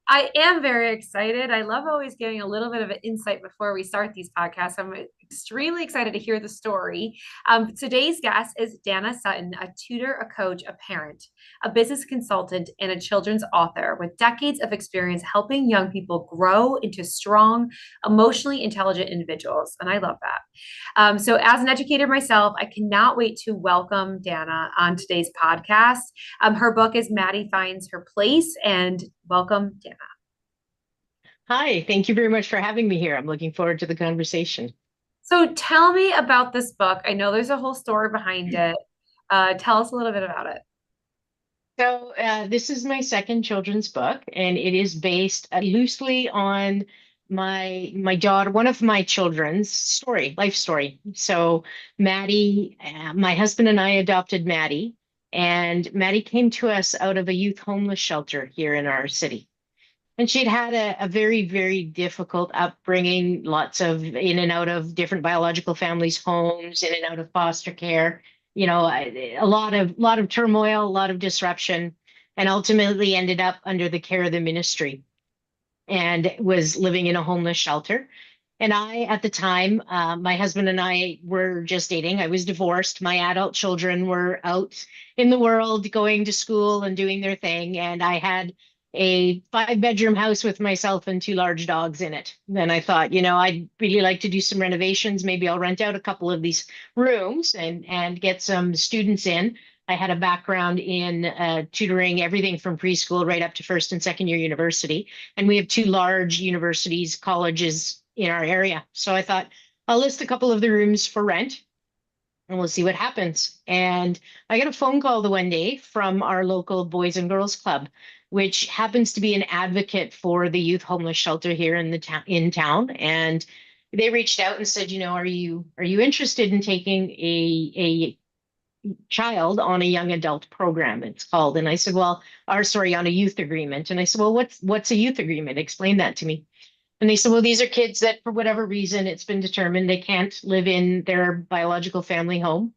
I am very excited. I love always giving a little bit of an insight before we start these podcasts. I'm extremely excited to hear the story. Today's guest is Dana Sutton, a tutor, a coach, a parent, a business consultant, and a children's author with decades of experience helping young people grow into strong, emotionally intelligent individuals. And I love that. As an educator myself, I cannot wait to welcome Dana on today's podcast. Her book is Maddie Finds Her Place, and welcome, Dana. Hi, thank you very much for having me here. I'm looking forward to the conversation. So, tell me about this book. I know there's a whole story behind it. Tell us a little bit about it. This is my second children's book, and it is based loosely on my daughter, one of my children's life story. Maddie, my husband and I adopted Maddie, and Maddie came to us out of a youth homeless shelter here in our city. And she'd had a very, very difficult upbringing, lots of in and out of different biological families' homes, in and out of foster care, a lot of turmoil, a lot of disruption, and ultimately ended up under the care of the ministry and was living in a homeless shelter. And I, at the time, my husband and I were just dating. I was divorced. My adult children were out in the world, going to school and doing their thing. And I had a 5 bedroom house with myself and two large dogs in it. Then I thought, I'd really like to do some renovations. Maybe I'll rent out a couple of these rooms and get some students in. I had a background in tutoring everything from preschool right up to first and second year university. And we have two large universities, colleges in our area. So I thought I'll list a couple of the rooms for rent and we'll see what happens. And I got a phone call the one day from our local Boys and Girls Club, which happens to be an advocate for the youth homeless shelter here in the town And they reached out and said, are you interested in taking a child on a young adult program, it's called. And I said, well, or sorry, on a youth agreement. And I said, well, what's a youth agreement? Explain that to me. And they said, well, these are kids that for whatever reason it's been determined they can't live in their biological family home.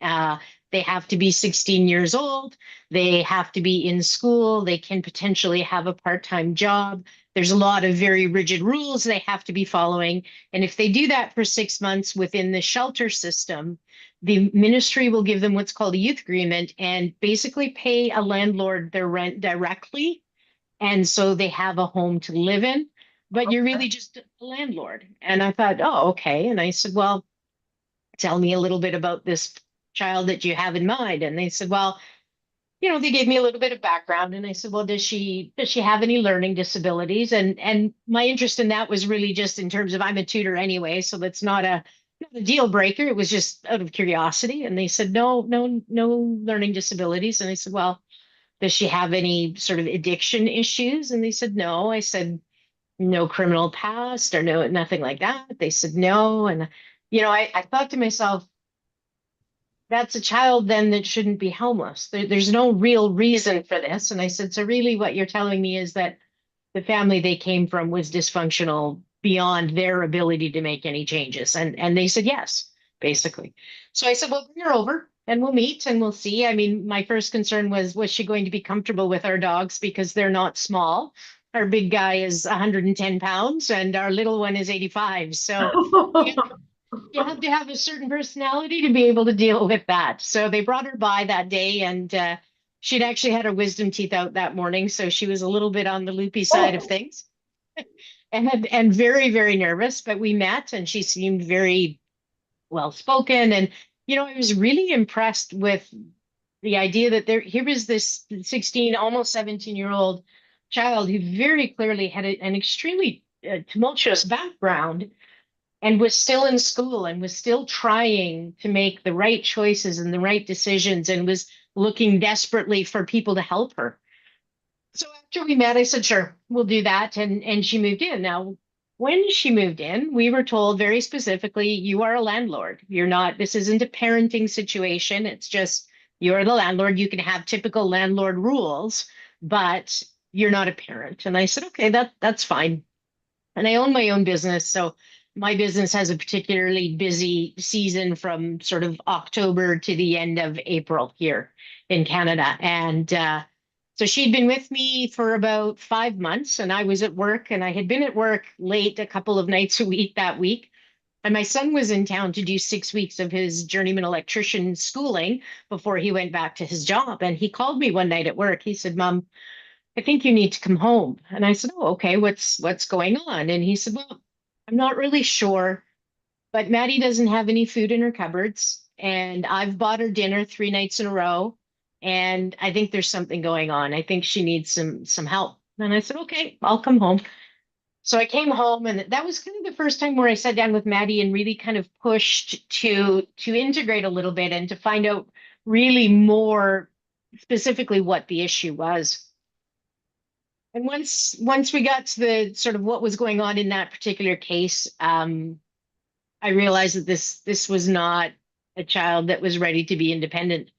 Uh, they have to be 16 years old. They have to be in school. They can potentially have a part-time job. There's a lot of very rigid rules they have to be following. And if they do that for 6 months within the shelter system, the ministry will give them what's called a youth agreement and basically pay a landlord their rent directly. And so they have a home to live in, but you're really just a landlord. And I thought, oh, okay. And I said, well, tell me a little bit about this child that you have in mind. And they said, well, they gave me a little bit of background. And I said, well, does she have any learning disabilities? And my interest in that was really just in terms of I'm a tutor anyway, so that's not a deal breaker. It was just out of curiosity. And they said, no, no, no learning disabilities. And I said, well, does she have any sort of addiction issues? And they said, no. I said, no criminal past or no, nothing like that. They said no. And, I thought to myself, that's a child then that shouldn't be homeless. There's no real reason for this. And I said, so really what you're telling me is that the family they came from was dysfunctional beyond their ability to make any changes. And they said yes, basically. So I said, well, bring her over and we'll meet and we'll see. I mean, my first concern was she going to be comfortable with our dogs because they're not small. Our big guy is 110 pounds and our little one is 85. So you have to have a certain personality to be able to deal with that. So they brought her by that day, and she'd actually had her wisdom teeth out that morning, so she was a little bit on the loopy side of Oh, things, and very very nervous. But we met, and she seemed very well spoken, and I was really impressed with the idea that here was this 16, almost 17-year-old child who very clearly had an extremely tumultuous background and was still in school and was still trying to make the right choices and the right decisions and was looking desperately for people to help her. So after we met, I said, sure, we'll do that. And she moved in. Now, when she moved in, we were told very specifically, you are a landlord. You're not, this isn't a parenting situation. It's just you're the landlord. You can have typical landlord rules, but you're not a parent. And I said, okay, that's fine. And I own my own business. So my business has a particularly busy season from sort of October to the end of April here in Canada. And So she'd been with me for about 5 months, and I was at work, and I had been at work late a couple of nights a week that week. And my son was in town to do 6 weeks of his journeyman electrician schooling before he went back to his job. And he called me one night at work. He said, "Mom, I think you need to come home." And I said, "Oh, okay, what's going on?" And he said, "Well, I'm not really sure, but Maddie doesn't have any food in her cupboards, and I've bought her dinner 3 nights in a row, and I think there's something going on. I think she needs some help." And I said, "Okay, I'll come home." So I came home, and that was kind of the first time where I sat down with Maddie and really kind of pushed to integrate a little bit and to find out really more specifically what the issue was. And once we got to the sort of what was going on in that particular case, I realized that this was not a child that was ready to be independent.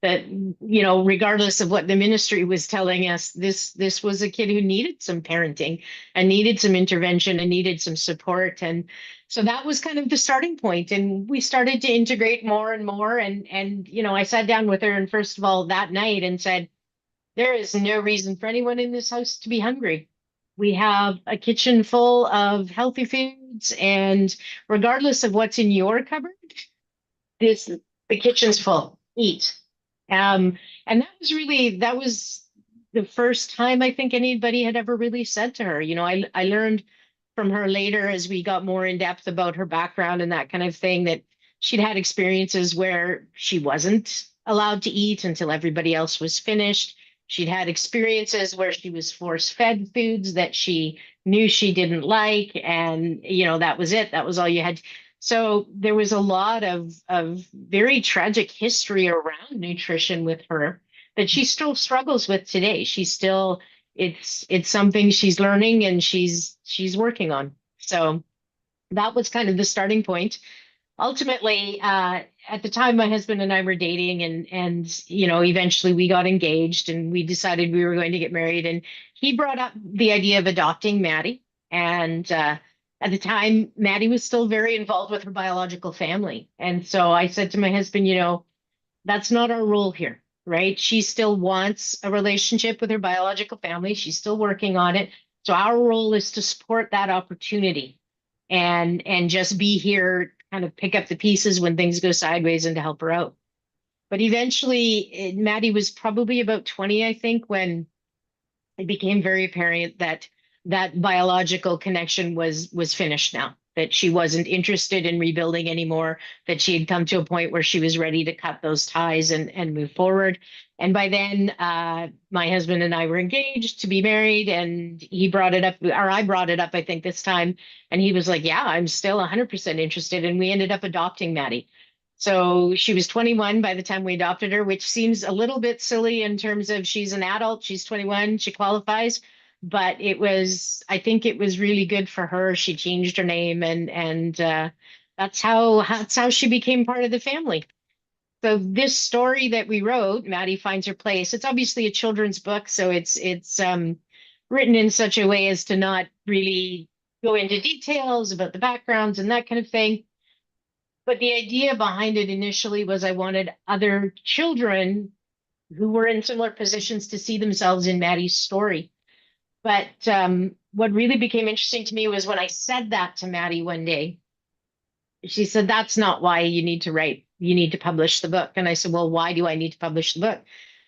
That, regardless of what the ministry was telling us, this was a kid who needed some parenting and needed some intervention and needed some support. And so that was kind of the starting point. And we started to integrate more and more. And I sat down with her, and first of all that night, and said, there is no reason for anyone in this house to be hungry. We have a kitchen full of healthy foods, and regardless of what's in your cupboard, this the kitchen's full. Eat. And that was the first time I think anybody had ever really said to her. I learned from her later as we got more in depth about her background and that kind of thing, that she'd had experiences where she wasn't allowed to eat until everybody else was finished. She'd had experiences where she was force fed foods that she knew she didn't like, and that was it. That was all you had. So there was a lot of very tragic history around nutrition with her that she still struggles with today. She's still it's something she's learning and she's working on. So that was kind of the starting point. Ultimately, at the time, my husband and I were dating, and eventually we got engaged, and we decided we were going to get married. And he brought up the idea of adopting Maddie. And at the time, Maddie was still very involved with her biological family. And so I said to my husband, that's not our role here, right? She still wants a relationship with her biological family. She's still working on it. So our role is to support that opportunity and just be here, kind of pick up the pieces when things go sideways and to help her out. But eventually, Maddie was probably about 20, I think, when it became very apparent that that biological connection was finished now, that she wasn't interested in rebuilding anymore, that she had come to a point where she was ready to cut those ties and move forward. And by then, my husband and I were engaged to be married, and he brought it up, or I brought it up, I think, this time. And he was like, "Yeah, I'm still 100% interested." And we ended up adopting Maddie. So she was 21 by the time we adopted her, which seems a little bit silly in terms of she's an adult, she's 21, she qualifies. But I think it was really good for her. She changed her name, and that's how she became part of the family. So this story that we wrote, Maddie Finds Her Place, it's obviously a children's book, so it's written in such a way as to not really go into details about the backgrounds and that kind of thing. But the idea behind it initially was I wanted other children who were in similar positions to see themselves in Maddie's story. But what really became interesting to me was when I said that to Maddie one day. She said, "That's not why you need to write. You need to publish the book." And I said, "Well, why do I need to publish the book?"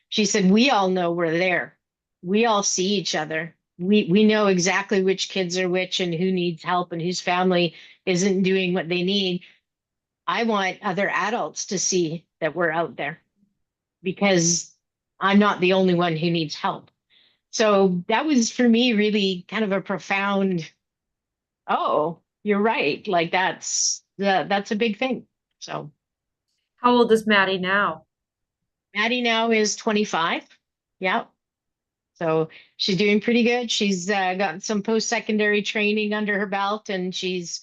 She said, "We all know we're there. We all see each other. We know exactly which kids are which and who needs help and whose family isn't doing what they need. I want other adults to see that we're out there because I'm not the only one who needs help." So that was for me really kind of a profound, oh, you're right. Like that's a big thing. So How old is Maddie now? Maddie now is 25. Yeah. So she's doing pretty good. She's got some post-secondary training under her belt, and she's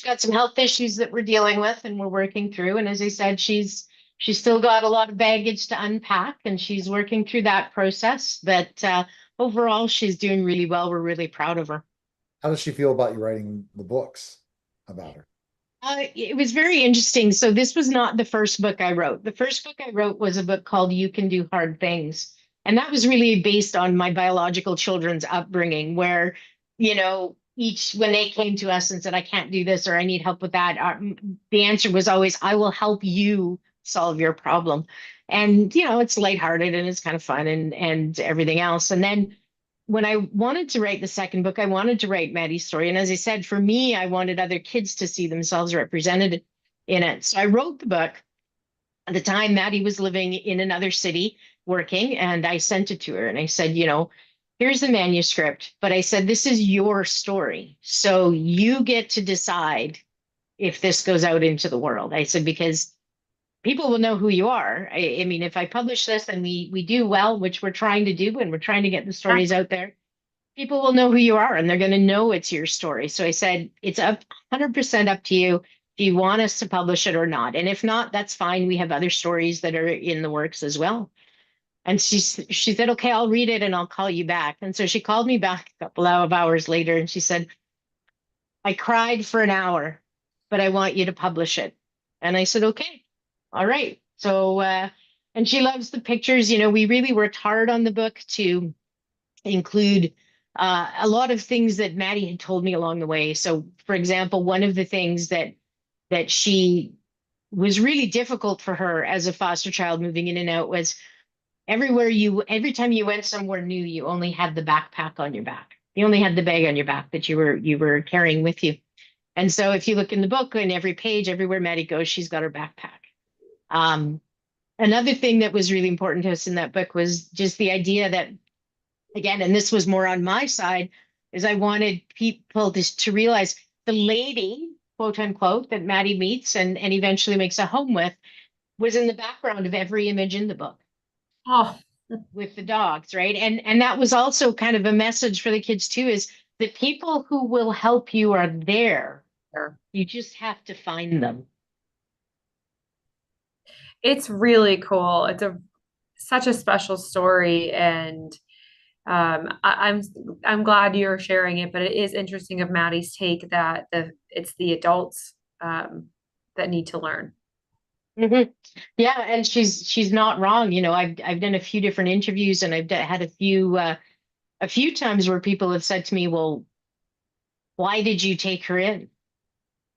got some health issues that we're dealing with and we're working through. And as I said, she's still got a lot of baggage to unpack, and she's working through that process. But overall, she's doing really well. We're really proud of her. How does she feel about you writing the books about her? It was very interesting. So this was not the first book I wrote. The first book I wrote was a book called You Can Do Hard Things. And that was really based on my biological children's upbringing, where, each, when they came to us and said, I can't do this or I need help with that, the answer was always, I will help you solve your problem. And, it's lighthearted and it's kind of fun and everything else. And then when I wanted to write the second book, I wanted to write Maddie's story. And as I said, for me, I wanted other kids to see themselves represented in it. So I wrote the book. At the time, Maddie was living in another city working, and I sent it to her and I said, here's the manuscript, but I said, this is your story. So you get to decide if this goes out into the world. I said, because people will know who you are. I mean, if I publish this and we do well, which we're trying to do, and we're trying to get the stories out there, people will know who you are and they're going to know it's your story. So I said, it's up 100% up to you if you want us to publish it or not. And if not, that's fine. We have other stories that are in the works as well. And she said, okay, I'll read it and I'll call you back. And so she called me back a couple of hours later and she said, I cried for an hour, but I want you to publish it. And I said, okay, all right. So, and she loves the pictures. We really worked hard on the book to include a lot of things that Maddie had told me along the way. So, for example, one of the things that she was really difficult for her as a foster child moving in and out was every time you went somewhere new, you only had the backpack on your back. You only had the bag on your back that you were carrying with you. And so if you look in the book, in every page, everywhere Maddie goes, she's got her backpack. Um, Another thing that was really important to us in that book was just the idea that, again, and this was more on my side, is I wanted people to realize the lady, quote unquote, that Maddie meets and eventually makes a home with was in the background of every image in the book Oh, with the dogs, right? And that was also kind of a message for the kids too, is the people who will help you are there. sure. You just have to find them. It's really cool. It's such a special story, and I'm glad you're sharing it. But it is interesting of Maddie's take that it's the adults that need to learn. Mhm. Yeah, and she's not wrong. I've done a few different interviews, and had a few times where people have said to me, "Well, why did you take her in?"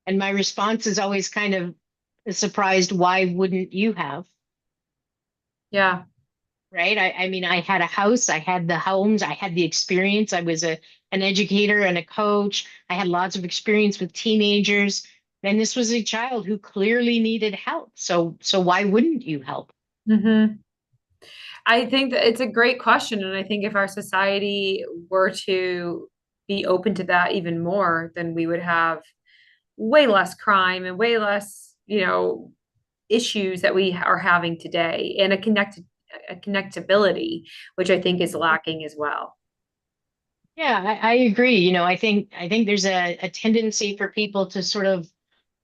And my response is always kind of surprised. Why wouldn't you have? Yeah. Right? I mean, I had a house, I had the homes, I had the experience. I was an educator and a coach. I had lots of experience with teenagers. And this was a child who clearly needed help. So why wouldn't you help? Hmm. I think that it's a great question. And I think if our society were to be open to that even more, then we would have way less crime and way less, issues that we are having today, and a connectability, which I think is lacking as well. Yeah, I agree. I think there's a tendency for people to sort of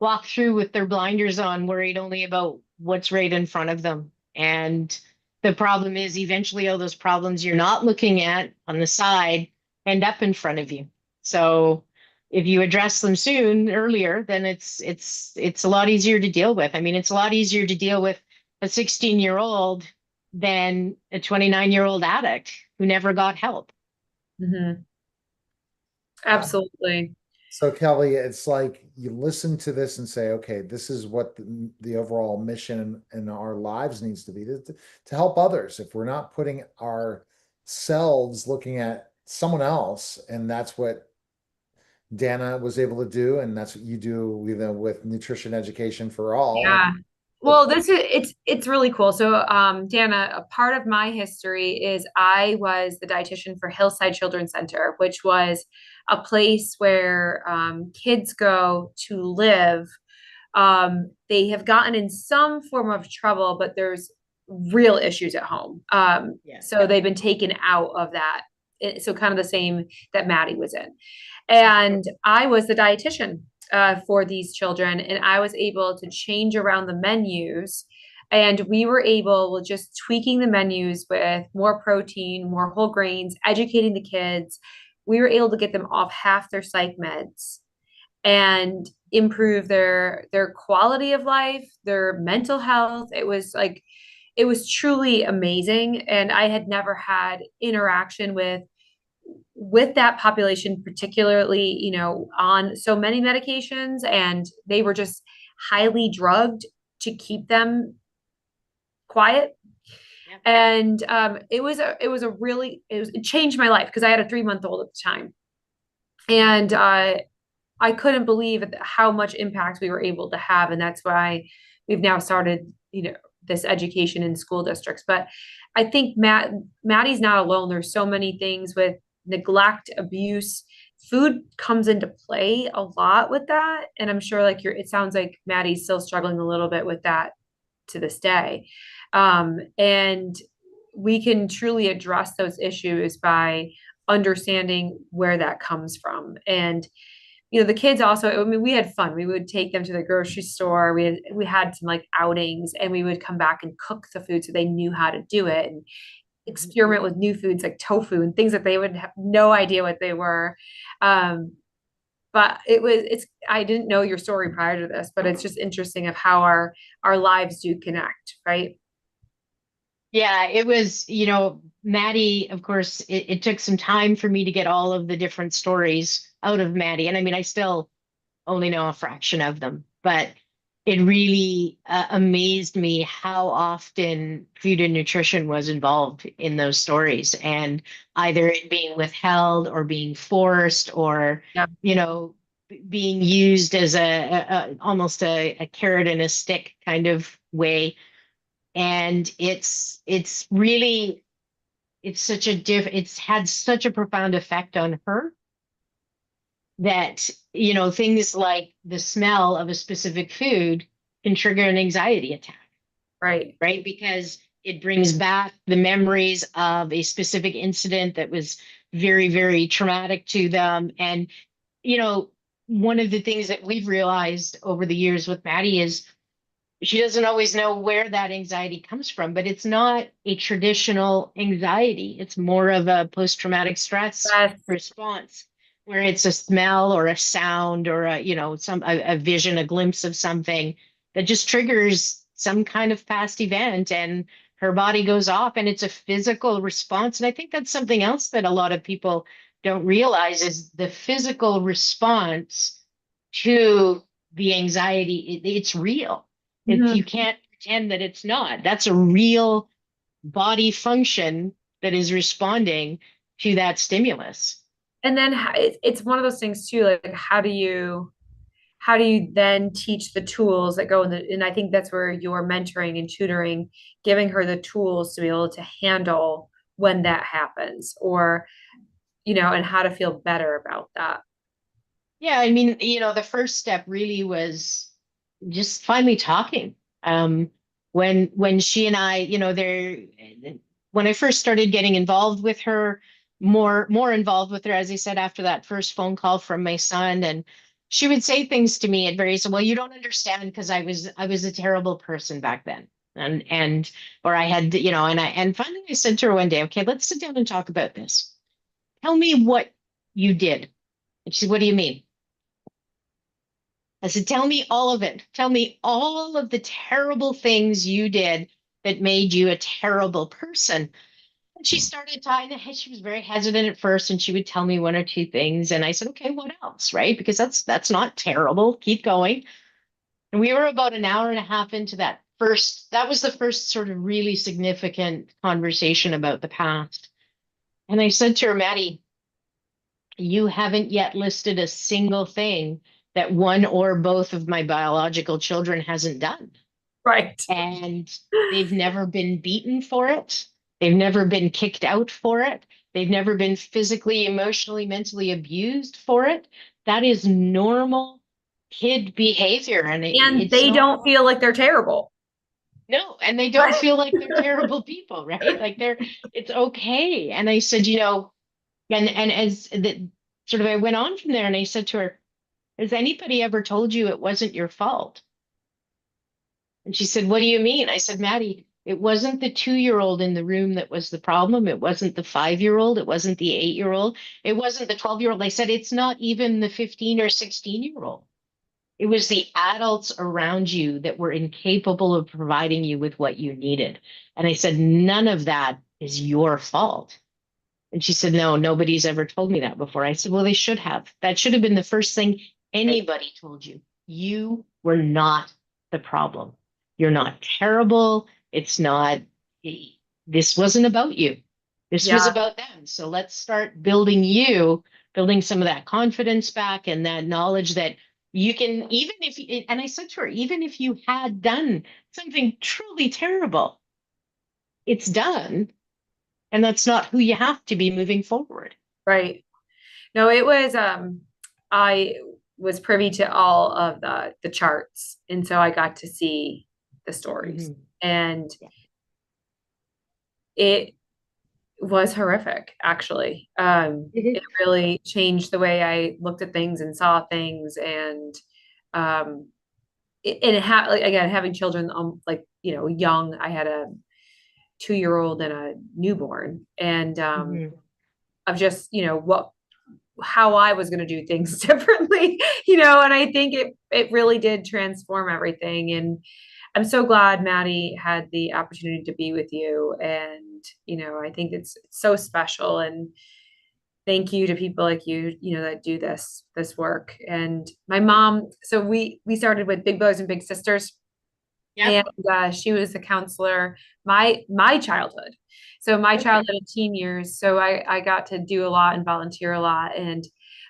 walk through with their blinders on, worried only about what's right in front of them. And the problem is eventually all those problems you're not looking at on the side end up in front of you. So if you address them soon, earlier, then it's a lot easier to deal with. I mean, it's a lot easier to deal with a 16-year-old than a 29-year-old addict who never got help. Hmm. Yeah. Absolutely. So Kelly, it's like you listen to this and say, okay, this is what the overall mission in our lives needs to be to help others. If we're not putting ourselves looking at someone else, and that's what Dana was able to do, and that's what you do with nutrition education for all. Yeah. But Well, it's really cool. So, Dana, a part of my history is I was the dietitian for Hillside Children's Center, which was a place where kids go to live. They have gotten in some form of trouble, but there's real issues at home. Yeah. So they've been taken out of that. So kind of the same that Maddie was in. And I was the dietitian for these children, and I was able to change around the menus. And we were able, with just tweaking the menus with more protein, more whole grains, educating the kids, we were able to get them off half their psych meds and improve their quality of life, their mental health. it was truly amazing. And I had never had interaction with that population, particularly, on so many medications, and they were just highly drugged to keep them quiet. Yep. And it changed my life because I had a 3-month-old at the time. And I couldn't believe how much impact we were able to have. And that's why we've now started, this education in school districts. But I think Maddie's not alone. There's so many things with neglect, abuse. Food comes into play a lot with that. And I'm sure it sounds like Maddie's still struggling a little bit with that to this day. And we can truly address those issues by understanding where that comes from. And the kids also, I mean, we had fun. We would take them to the grocery store. We had some outings, and we would come back and cook the food so they knew how to do it, and experiment with new foods like tofu and things that they would have no idea what they were. But I didn't know your story prior to this, but it's just interesting of how our lives do connect, right? Yeah, it was, Maddie, of course, it took some time for me to get all of the different stories out of Maddie. And I mean, I still only know a fraction of them, but it really amazed me how often food and nutrition was involved in those stories, and either it being withheld or being forced or, Yeah. being used as almost a carrot and a stick kind of way. And it's really it's had such a profound effect on her that, things like the smell of a specific food can trigger an anxiety attack, Right. right? Because it brings back the memories of a specific incident that was very, very traumatic to them. And, one of the things that we've realized over the years with Maddie is she doesn't always know where that anxiety comes from, but it's not a traditional anxiety. It's more of a post-traumatic stress Yes. response, where it's a smell or a sound or a vision, a glimpse of something that just triggers some kind of past event, and her body goes off, and it's a physical response. And I think that's something else that a lot of people don't realize is the physical response to the anxiety. It's real. You Mhm. can't pretend that it's not. That's a real body function that is responding to that stimulus. And then it's one of those things too, like how do you then teach the tools that go in and I think that's where your mentoring and tutoring, giving her the tools to be able to handle when that happens, or and how to feel better about that. Yeah, I mean, the first step really was just finally talking. When she and I, when I first started getting involved with her, more involved with her, as I said, after that first phone call from my son, and she would say things to me at various, well, you don't understand because I was a terrible person back then. And or I had, and finally I said to her one day, okay, let's sit down and talk about this. Tell me what you did. And she said, what do you mean? I said, tell me all of it. Tell me all of the terrible things you did that made you a terrible person. And she started talking. She was very hesitant at first, and she would tell me one or two things. And I said, okay, what else? Right? Because that's not terrible. Keep going. And we were about an hour and a half into that was the first sort of really significant conversation about the past. And I said to her, Maddie, you haven't yet listed a single thing that one or both of my biological children hasn't done. Right. And they've never been beaten for it. They've never been kicked out for it. They've never been physically, emotionally, mentally abused for it. That is normal kid behavior. And And it's they not, don't feel like they're terrible. no, and they don't feel like they're terrible people, right? Like it's okay. And I said, and as the sort of I went on from there, and I said to her, has anybody ever told you it wasn't your fault? And she said, what do you mean? I said, Maddie, it wasn't the 2-year-old in the room that was the problem. It wasn't the 5-year-old. It wasn't the 8-year-old. It wasn't the 12-year-old. I said, it's not even the 15 or 16-year-old. It was the adults around you that were incapable of providing you with what you needed. And I said, none of that is your fault. And she said, no, nobody's ever told me that before. I said, well, they should have. That should have been the first thing anybody told you. You were not the problem. You're not terrible. It's not, this wasn't about you. This was Yeah, about them. So let's start building you, building some of that confidence back and that knowledge that you can, even if, and I said to her, even if you had done something truly terrible, it's done. And that's not who you have to be moving forward. right. No, it was I was privy to all of the charts, and so I got to see the stories. Mhm. And Yeah. it was horrific, actually. Mhm. It really changed the way I looked at things and saw things. And like, again, having children, like, young, I had a 2-year-old and a newborn, and Mhm. of just, how I was going to do things differently, and I think it really did transform everything. And I'm so glad Maddie had the opportunity to be with you. And, I think it's so special. And thank you to people like you, that do this work. And my mom, so we started with Big Brothers and Big Sisters, Yep. and she was a counselor my childhood, so my Okay. childhood and teen years. So I got to do a lot and volunteer a lot, and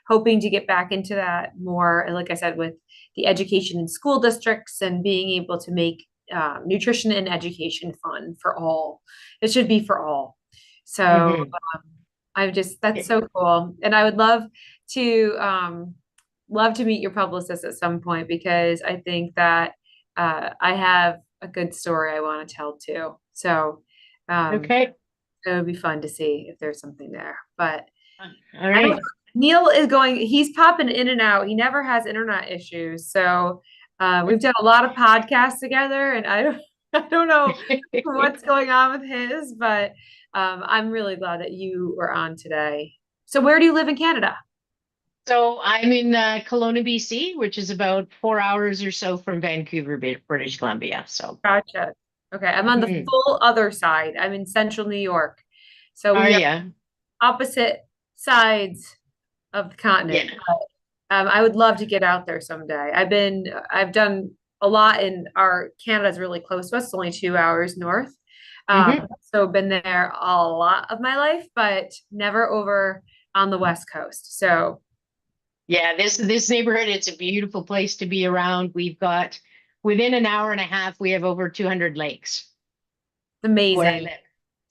hoping to get back into that more. And like I said, with the education in school districts and being able to make nutrition and education fun for all. It should be for all. So Mhm. I'm just, that's Yeah. so cool. And I would to love to meet your publicist at some point, because I think that I have a good story I want to tell too. So um, Okay. it would be fun to see if there's something there. But All I don't, right. Neil is he's popping in and out. He never has internet issues. So we've done a lot of podcasts together, and I don't know what's going on with his, but I'm really glad that you were on today. So where do you live in Canada? So I'm in Kelowna, BC, which is about 4 hours or so from Vancouver, British Columbia. So, Gotcha. Okay, I'm on the mhm. full other side. I'm in central New York. So Are we are you? opposite sides of the continent. Yeah. I would love to get out there someday. I've done a lot in our Canada's really close to us. It's only 2 hours north. Hmm. So been there a lot of my life, but never over on the West Coast. So Yeah. This neighborhood, it's a beautiful place to be around. We've got within an hour and a half, we have over 200 lakes where I amazing. live.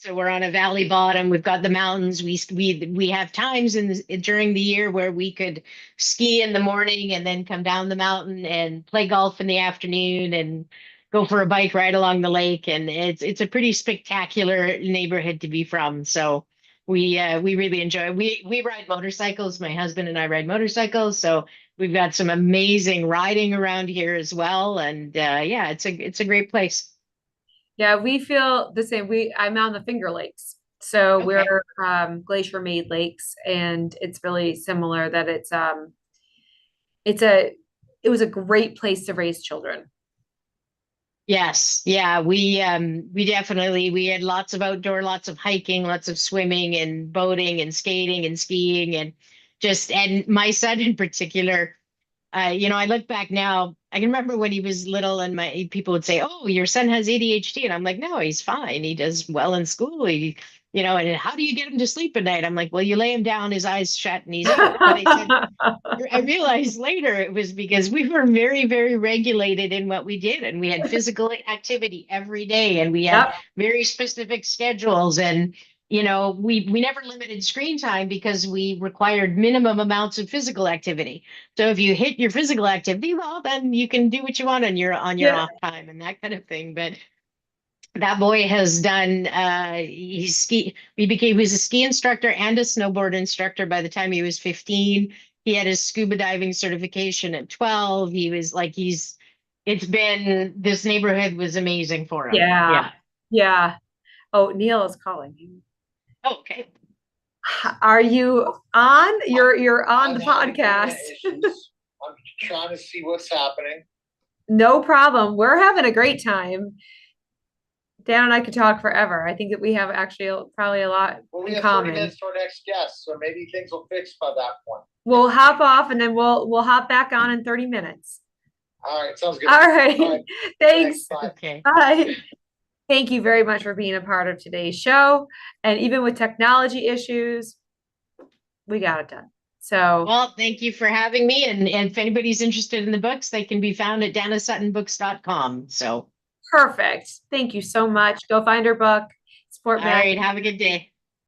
So we're on a valley bottom. We've got the mountains. We have times during the year where we could ski in the morning and then come down the mountain and play golf in the afternoon and go for a bike ride along the lake. And it's a pretty spectacular neighborhood to be from. So we really enjoy. We ride motorcycles. My husband and I ride motorcycles. So we've got some amazing riding around here as well. And yeah, it's a great place. Yeah, we feel the same. I'm on the Finger Lakes. So Okay. we're glacier made lakes, and it's really similar that it's a it was a great place to raise children. Yes, yeah, we definitely we had lots of outdoor, lots of hiking, lots of swimming and boating and skating and skiing and just and my son in particular, I look back now, I can remember when he was little and my people would say, "Oh, your son has ADHD." And I'm like, "No, he's fine. He does well in school. And how do you get him to sleep at night?" I'm like, "Well, you lay him down, his eyes shut and he's out." But I realized later it was because we were very, very regulated in what we did, and we had physical activity every day, and we had Yep. very specific schedules, and we never limited screen time because we required minimum amounts of physical activity. So if you hit your physical activity, well, then you can do what you want on your Yeah. off time and that kind of thing. But that boy has done he was a ski instructor and a snowboard instructor by the time he was 15. He had his scuba diving certification at 12. He was like it's been this neighborhood was amazing for him. Yeah. Yeah. Yeah. Oh, Neil is calling you. Oh, okay. Are you on? You're on the podcast. trying to see what's happening. No problem. We're having a great time. Dan and I could talk forever. I think that we have actually probably a lot Well, we in have 30 common. minutes to our next guest, so maybe things will fix by that point. We'll hop off and then we'll hop back on in 30 minutes. All right, sounds good. All right. Thanks. Bye. Okay. Bye. Thank you very much for being a part of today's show. And even with technology issues, we got it done. So, Well, thank you for having me. And if anybody's interested in the books, they can be found at danasuttonbooks.com. So, perfect. Thank you so much. Go find her book. Support all Matt. right. Have a good day.